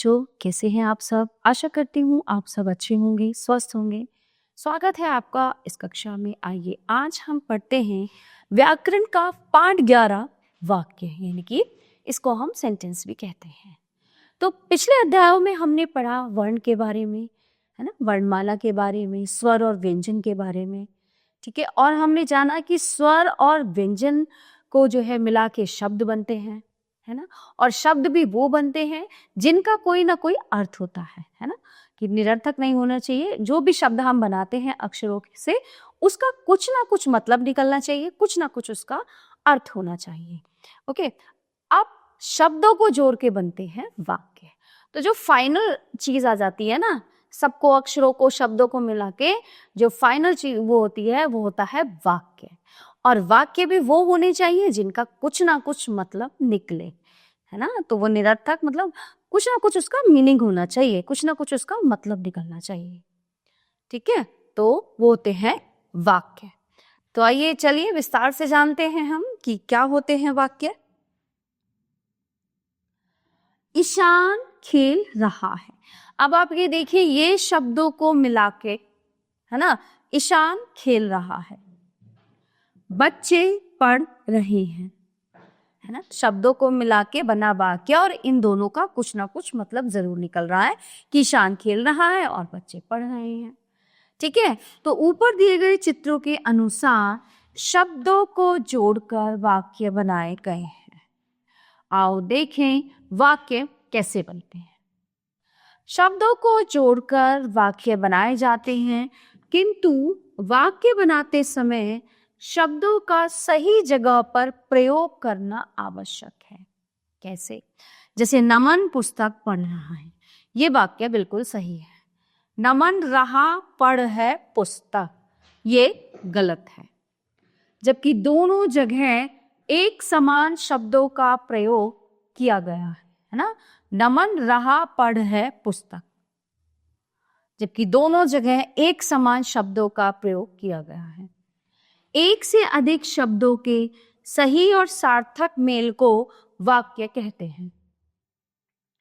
बच्चों, कैसे हैं आप सब? आशा करती हूँ आप सब अच्छे होंगे, स्वस्थ होंगे। स्वागत है आपका इस कक्षा में। आइए आज हम पढ़ते हैं व्याकरण का पाठ 11 वाक्य, यानी कि इसको हम सेंटेंस भी कहते हैं। तो पिछले अध्यायों में हमने पढ़ा वर्ण के बारे में, है ना, वर्णमाला के बारे में, स्वर और व्यंजन के बारे में, ठीक है। और हमने जाना कि स्वर और व्यंजन को जो है मिला के शब्द बनते हैं, है ना। और शब्द भी वो बनते हैं जिनका कोई ना कोई अर्थ होता है ना, कि निरर्थक नहीं होना चाहिए। जो भी शब्द हम बनाते हैं अक्षरों से, उसका कुछ ना कुछ मतलब निकलना चाहिए, कुछ ना कुछ उसका अर्थ होना चाहिए। ओके, अब शब्दों को जोड़ के बनते हैं वाक्य। तो जो फाइनल चीज आ जाती है ना, सबको, अक्षरों को, शब्दों को मिला के जो फाइनल चीज वो होती है, वो होता है वाक्य। और वाक्य भी वो होने चाहिए जिनका कुछ ना कुछ मतलब निकले, है ना। तो वो निरर्थक मतलब कुछ ना कुछ उसका मीनिंग होना चाहिए, कुछ ना कुछ उसका मतलब निकलना चाहिए, ठीक है। तो वो होते हैं वाक्य। तो आइए चलिए विस्तार से जानते हैं हम कि क्या होते हैं वाक्य। ईशान खेल रहा है। अब आप ये देखिए, ये शब्दों को मिला के, है ना, ईशान खेल रहा है, बच्चे पढ़ रहे हैं, है ना। शब्दों को मिला के बना वाक्य, और इन दोनों का कुछ ना कुछ मतलब जरूर निकल रहा है कि ईशान खेल रहा है और बच्चे पढ़ रहे हैं, ठीक है। तो ऊपर दिए गए चित्रों के अनुसार शब्दों को जोड़कर वाक्य बनाए गए हैं। आओ देखें वाक्य कैसे बनते हैं। शब्दों को जोड़कर वाक्य बनाए जाते हैं, किंतु वाक्य बनाते समय शब्दों का सही जगह पर प्रयोग करना आवश्यक है। कैसे? जैसे नमन पुस्तक पढ़ रहा है, ये वाक्य बिल्कुल सही है। नमन रहा पढ़ है पुस्तक, ये गलत है। जबकि दोनों जगह एक समान शब्दों का प्रयोग किया गया है ना। नमन रहा पढ़ है पुस्तक, जबकि दोनों जगह एक समान शब्दों का प्रयोग किया गया है। एक से अधिक शब्दों के सही और सार्थक मेल को वाक्य कहते हैं,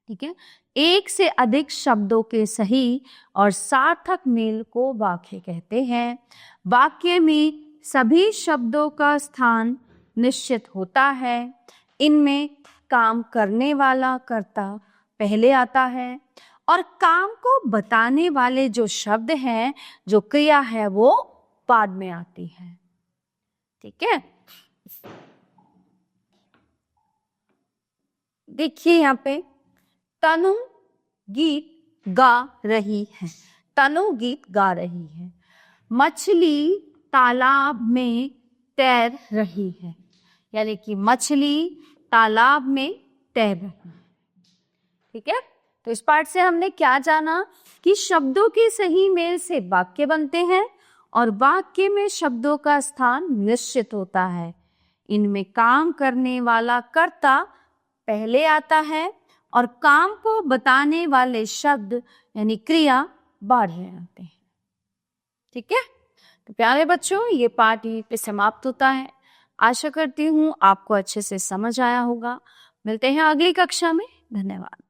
ठीक है। एक से अधिक शब्दों के सही और सार्थक मेल को वाक्य कहते हैं। वाक्य में सभी शब्दों का स्थान निश्चित होता है। इनमें काम करने वाला कर्ता पहले आता है और काम को बताने वाले जो शब्द हैं, जो क्रिया है, वो बाद में आती है, ठीक है। देखिए यहाँ पे तनु गीत गा रही है, तनु गीत गा रही है। मछली तालाब में तैर रही है, यानी कि मछली तालाब में तैर रही है, ठीक है। तो इस पाठ से हमने क्या जाना कि शब्दों के सही मेल से वाक्य बनते हैं और वाक्य में शब्दों का स्थान निश्चित होता है। इनमें काम करने वाला कर्ता पहले आता है और काम को बताने वाले शब्द यानी क्रिया बाद में आते हैं, ठीक है। तो प्यारे बच्चों, ये पाठ यहीं पे समाप्त होता है। आशा करती हूँ आपको अच्छे से समझ आया होगा। मिलते हैं अगली कक्षा में। धन्यवाद।